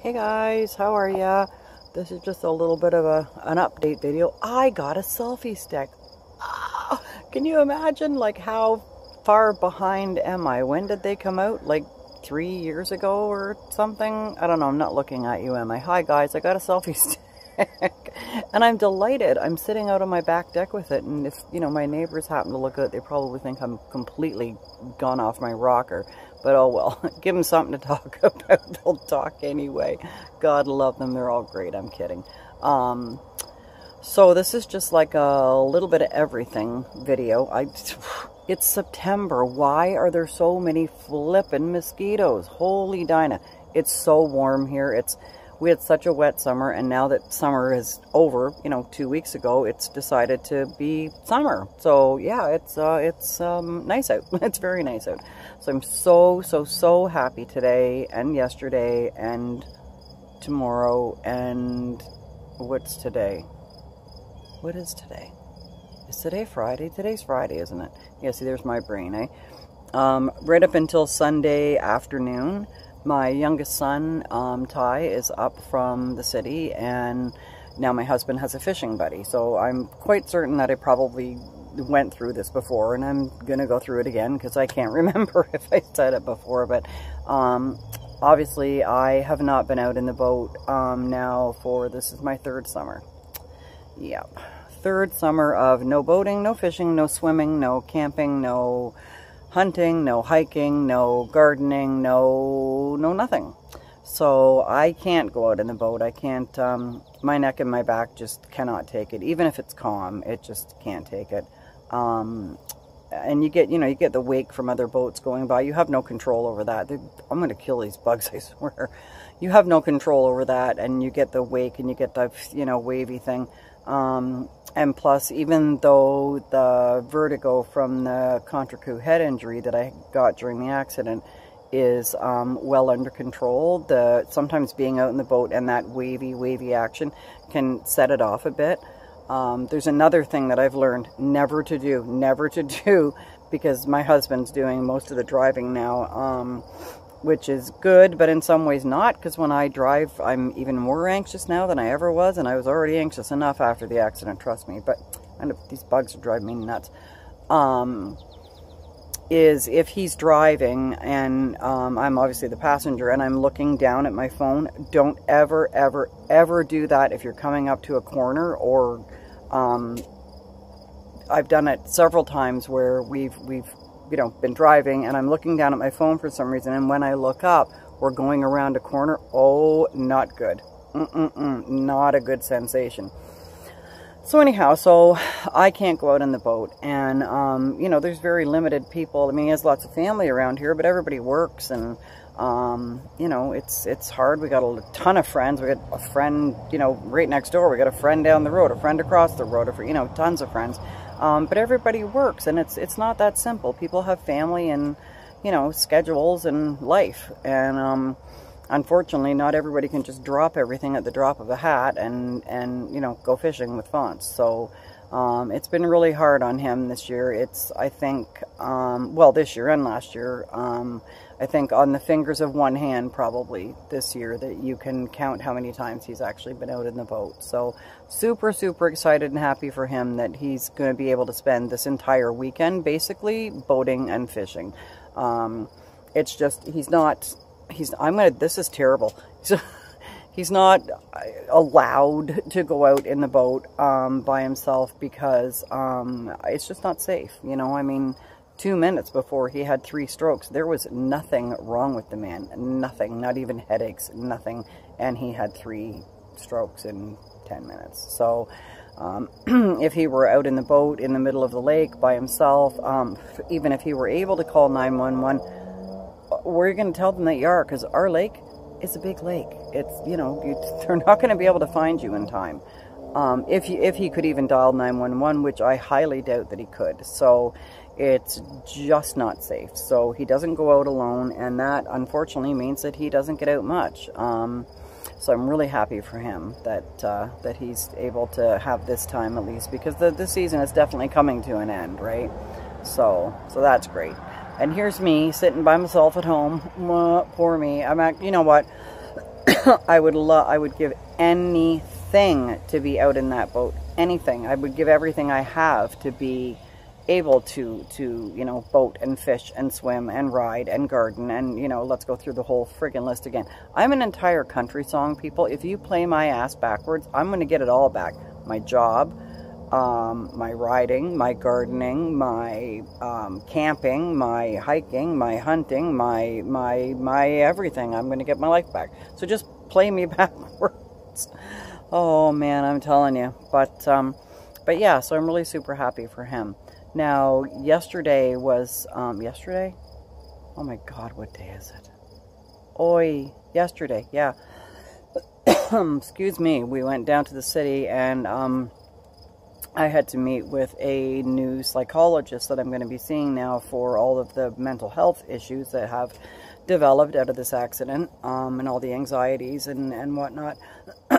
Hey guys, how are ya? This is just a little bit of an update video. I got a selfie stick. Ah, can you imagine like how far behind am I? When did they come out? Like 3 years ago or something? I don't know, I'm not looking at you, am I? Hi guys, I got a selfie stick. And I'm delighted. I'm sitting out on my back deck with it, and if, you know, my neighbors happen to look at it, they probably think I'm completely gone off my rocker. But oh well, give them something to talk about. They'll talk anyway. God love them. They're all great. I'm kidding. So this is just like a little bit of everything video. It's September. Why are there so many flippin' mosquitoes? Holy Dinah. It's so warm here. We had such a wet summer, and now that summer is over, you know, 2 weeks ago, it's decided to be summer. So yeah, it's nice out. It's very nice out. So I'm so happy today and yesterday and tomorrow and what's today? What is today? Is today Friday? Today's Friday, isn't it? Yeah, see, there's my brain, eh? Right up until Sunday afternoon, my youngest son, Ty, is up from the city, and now my husband has a fishing buddy. So I'm quite certain that I probably went through this before, and I'm going to go through it again because I can't remember if I said it before. But obviously I have not been out in the boat now for, this is my third summer. Yep. Third summer of no boating, no fishing, no swimming, no camping, no hunting, no hiking, no gardening, no nothing. So I can't go out in the boat. I can't, my neck and my back just cannot take it. Even if it's calm, it just can't take it. And you get the wake from other boats going by. You have no control over that. I'm going to kill these bugs, I swear. You have no control over that, and you get the wake, and you get the, wavy thing. And plus, even though the vertigo from the Contracou head injury that I got during the accident is well under control, sometimes being out in the boat and that wavy action can set it off a bit. There's another thing that I've learned never to do, because my husband's doing most of the driving now, which is good, but in some ways not, because when I drive, I'm even more anxious now than I ever was, and I was already anxious enough after the accident, trust me. But these bugs are driving me nuts. Is if he's driving and I'm obviously the passenger and I'm looking down at my phone, don't ever do that if you're coming up to a corner, or I've done it several times where we've been driving and I'm looking down at my phone for some reason, and when I look up, we're going around a corner. Oh, not good. Not a good sensation. So anyhow, so I can't go out in the boat, and there's very limited people. I mean, he has lots of family around here, but everybody works, and it's hard. We got a ton of friends. We got a friend, right next door. We got a friend down the road, a friend across the road, tons of friends. But everybody works, and it's not that simple. People have family and, schedules and life. And unfortunately, not everybody can just drop everything at the drop of a hat and go fishing with fonts. So it's been really hard on him this year. I think, this year and last year, I think on the fingers of one hand probably this year that you can count how many times he's actually been out in the boat. So super excited and happy for him that he's going to be able to spend this entire weekend basically boating and fishing. It's just, this is terrible. He's not allowed to go out in the boat by himself because it's just not safe. 2 minutes before he had 3 strokes, there was nothing wrong with the man. Nothing, not even headaches, nothing. And he had 3 strokes in 10 minutes. So if he were out in the boat in the middle of the lake by himself, even if he were able to call 911, where are you going to tell them that you are? Because our lake is a big lake. It's, they're not going to be able to find you in time. If he could even dial 911, which I highly doubt that he could. So it's just not safe. So he doesn't go out alone, and that unfortunately means that he doesn't get out much. So I'm really happy for him that he's able to have this time at least, because the season is definitely coming to an end, right? So that's great. And here's me sitting by myself at home. Poor me. You know what? I would give anything to be out in that boat. Anything. I would give everything I have to be able to you know, boat and fish and swim and ride and garden and, you know, let's go through the whole friggin' list again. I'm an entire country song, people. If you play my ass backwards, I'm going to get it all back. My job, my riding, my gardening, my camping, my hiking, my hunting, my everything. I'm going to get my life back. So just play me backwards. Oh man, I'm telling you. But yeah, so I'm really super happy for him. Now, yesterday was, yesterday? Oh my God, what day is it? Oi, yesterday, yeah. Excuse me, we went down to the city and, I had to meet with a new psychologist that I'm going to be seeing now for all of the mental health issues that have developed out of this accident, and all the anxieties and whatnot.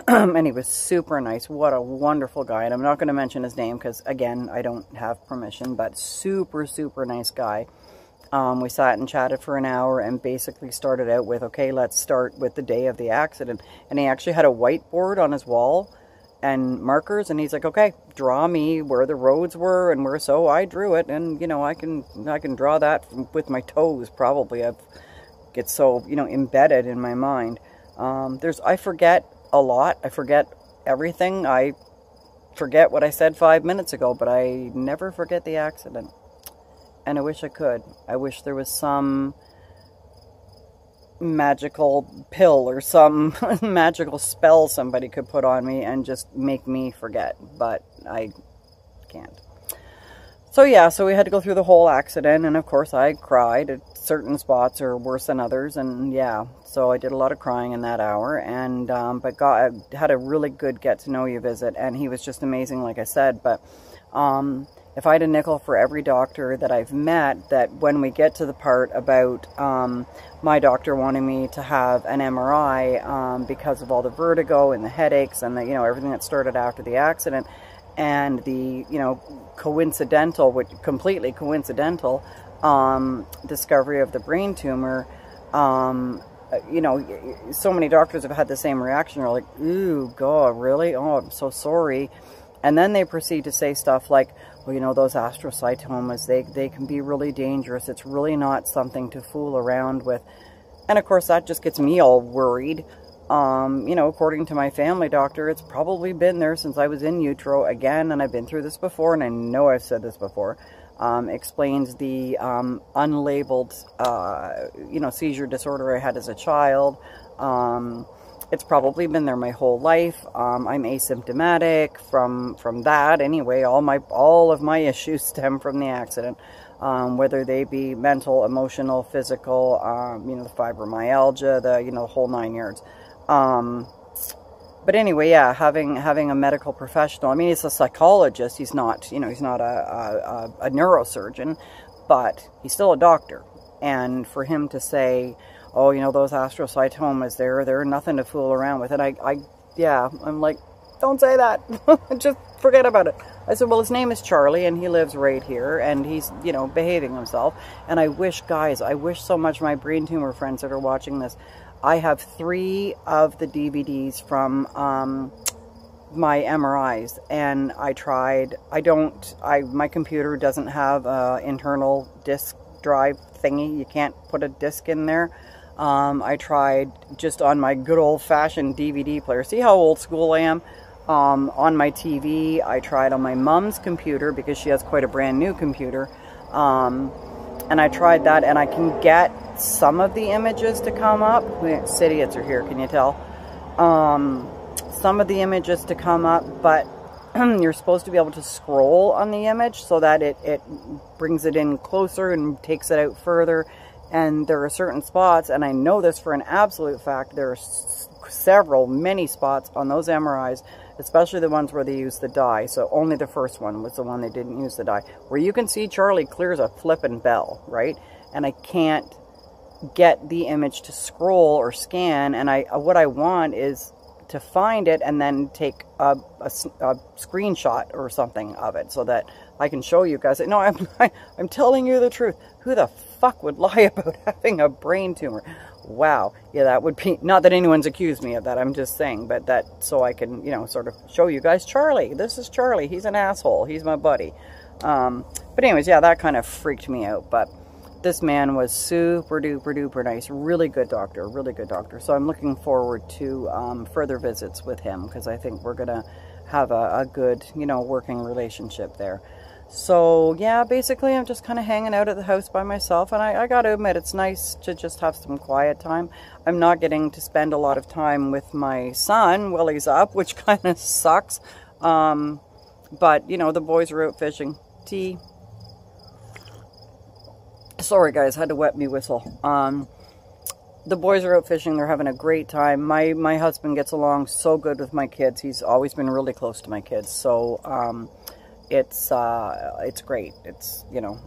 And he was super nice. What a wonderful guy. And I'm not going to mention his name because, again, I don't have permission, but super, super nice guy. We sat and chatted for an hour and basically started out with, okay, let's start with the day of the accident. And he actually had a whiteboard on his wall and markers, and he's like, okay, draw me where the roads were and where. So I drew it, and you know, I can draw that with my toes probably. I've get so, you know, embedded in my mind. I forget a lot. I forget everything. I forget what I said 5 minutes ago, but I never forget the accident. And I wish I could. I wish there was some magical pill or some magical spell somebody could put on me and just make me forget, but I can't. So yeah, so we had to go through the whole accident, and of course I cried. Certain spots are worse than others, and yeah, so I did a lot of crying in that hour, and but I had a really good get to know you visit, and he was just amazing, like I said. But if I had a nickel for every doctor that I've met, that when we get to the part about my doctor wanting me to have an MRI because of all the vertigo and the headaches and the, you know, everything that started after the accident, and the, you know, completely coincidental discovery of the brain tumor. You know, so many doctors have had the same reaction. They're like, ooh, God, really? Oh, I'm so sorry. And then they proceed to say stuff like, well, you know, those astrocytomas, they can be really dangerous. It's really not something to fool around with. And of course, that just gets me all worried. You know, according to my family doctor, it's probably been there since I was in utero again, and I've been through this before, and I know I've said this before. Explains the unlabeled, you know, seizure disorder I had as a child. It's probably been there my whole life. I'm asymptomatic from that anyway. All of my issues stem from the accident, whether they be mental, emotional, physical, you know, the fibromyalgia, the, you know, the whole 9 yards. But anyway, yeah, having a medical professional. I mean, he's a psychologist. He's not, you know, he's not a neurosurgeon, but he's still a doctor. And for him to say, oh, you know, those astrocytomas, they're nothing to fool around with. And yeah, I'm like, don't say that. Just forget about it. I said, well, his name is Charlie, and he lives right here, and he's, you know, behaving himself. And I wish, guys, I wish so much, my brain tumor friends that are watching this, I have 3 of the DVDs from my MRIs, and I tried. My computer doesn't have an internal disk drive thingy. You can't put a disc in there. I tried just on my good old-fashioned DVD player. See how old school I am? On my TV. I tried on my mom's computer because she has quite a brand new computer. And I tried that, and I can get some of the images to come up. Idiots are here, can you tell? Some of the images to come up, but you're supposed to be able to scroll on the image so that it brings it in closer and takes it out further. And there are certain spots, and I know this for an absolute fact, there are many spots on those MRIs, especially the ones where they use the dye. So only the first one was the one they didn't use the dye, where you can see Charlie clears a flippin' bell, right? And I can't get the image to scroll or scan, and what I want is to find it and then take a screenshot or something of it so that I can show you guys. No, I'm telling you the truth. Who the fuck would lie about having a brain tumor? wow. Yeah, that would be, not that anyone's accused me of that, I'm just saying, but that, so I can, you know, sort of show you guys, Charlie, this is Charlie, he's an asshole, he's my buddy. But anyways, yeah, that kind of freaked me out, but this man was super duper duper nice, really good doctor, really good doctor. So I'm looking forward to further visits with him, because I think we're gonna have a good, you know, working relationship there. So yeah, basically I'm just kind of hanging out at the house by myself, and I gotta admit, it's nice to just have some quiet time. I'm not getting to spend a lot of time with my son while he's up, which kind of sucks. But you know, the boys are out fishing. Tea. Sorry guys, had to wet me whistle. The boys are out fishing, they're having a great time. My husband gets along so good with my kids. He's always been really close to my kids, so it's great. It's, you know,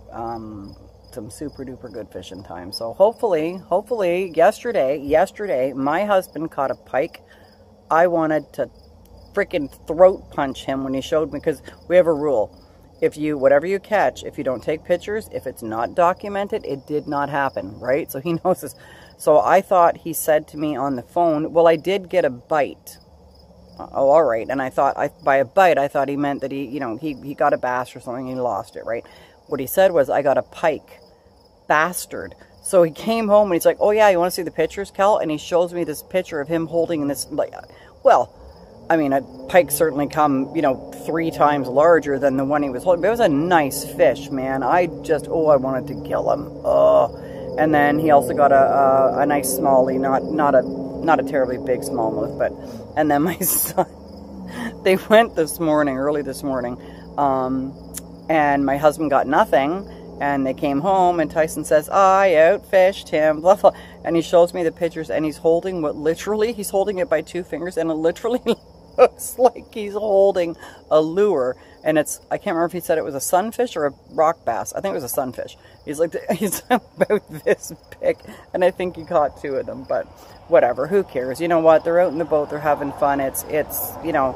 some super duper good fishing time. So hopefully yesterday my husband caught a pike. I wanted to freaking throat punch him when he showed me, because we have a rule. If you, whatever you catch, if you don't take pictures, if it's not documented, it did not happen, right? So he knows this. So I thought he said to me on the phone, well, I did get a bite. Oh, all right. And I thought, by a bite, I thought he meant that he, you know, he got a bass or something and he lost it, right? What he said was, I got a pike. Bastard. So he came home and he's like, oh yeah, you want to see the pictures, Cal? And he shows me this picture of him holding this, like, well, I mean, a pike certainly come, you know, 3 times larger than the one he was holding. But it was a nice fish, man. I wanted to kill him. Oh. And then he also got a nice smallie, not a terribly big smallmouth, but, and then my son, they went this morning, early this morning, and my husband got nothing, and they came home, and Tyson says, I outfished him, blah, blah, and he shows me the pictures, and he's holding what literally, he's holding it by 2 fingers, and it literally looks like he's holding a lure, and it's, I can't remember if he said it was a sunfish or a rock bass. I think it was a sunfish. He's like, he's about this big, and I think he caught 2 of them, but whatever, who cares? You know what? They're out in the boat, they're having fun. It's you know,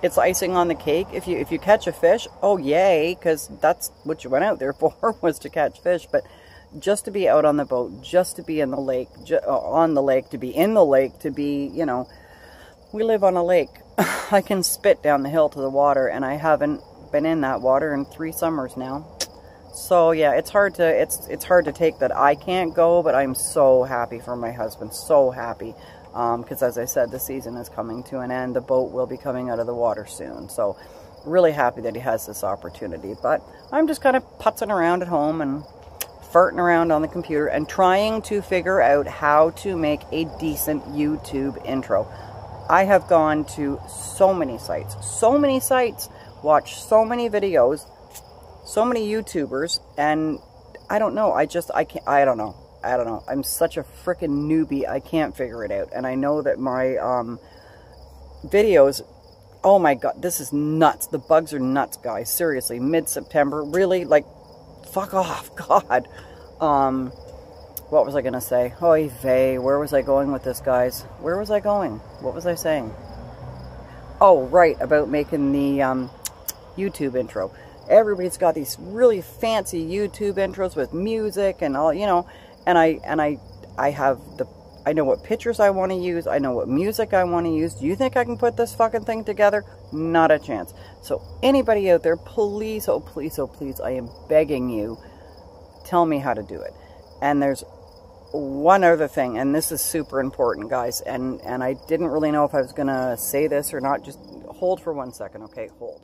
it's icing on the cake. If you catch a fish, oh yay, because that's what you went out there for, was to catch fish. But just to be out on the boat, just to be in the lake, on the lake, to be in the lake, to be, you know, we live on a lake. I can spit down the hill to the water, and I haven't been in that water in 3 summers now. So yeah, it's hard to take that I can't go, but I'm so happy for my husband, so happy, because as I said, the season is coming to an end. The boat will be coming out of the water soon, so really happy that he has this opportunity. But I'm just kind of putzing around at home and farting around on the computer and trying to figure out how to make a decent YouTube intro. I have gone to so many sites, watched so many videos, so many YouTubers, and I don't know, I don't know. I'm such a freaking newbie, I can't figure it out. And I know that my videos, oh my god, this is nuts. The bugs are nuts, guys. Seriously, mid-September, really, like, fuck off, God. What was I gonna say? Oy vey, where was I going with this, guys? Where was I going? What was I saying? Oh, right, about making the YouTube intro. Everybody's got these really fancy YouTube intros with music and all, you know, and I know what pictures I want to use, I know what music I want to use. Do you think I can put this fucking thing together? Not a chance. So anybody out there, please, oh please, oh please, I am begging you, tell me how to do it. And there's one other thing, and this is super important, guys, and I didn't really know if I was gonna say this or not. Just hold for 1 second, okay? Hold.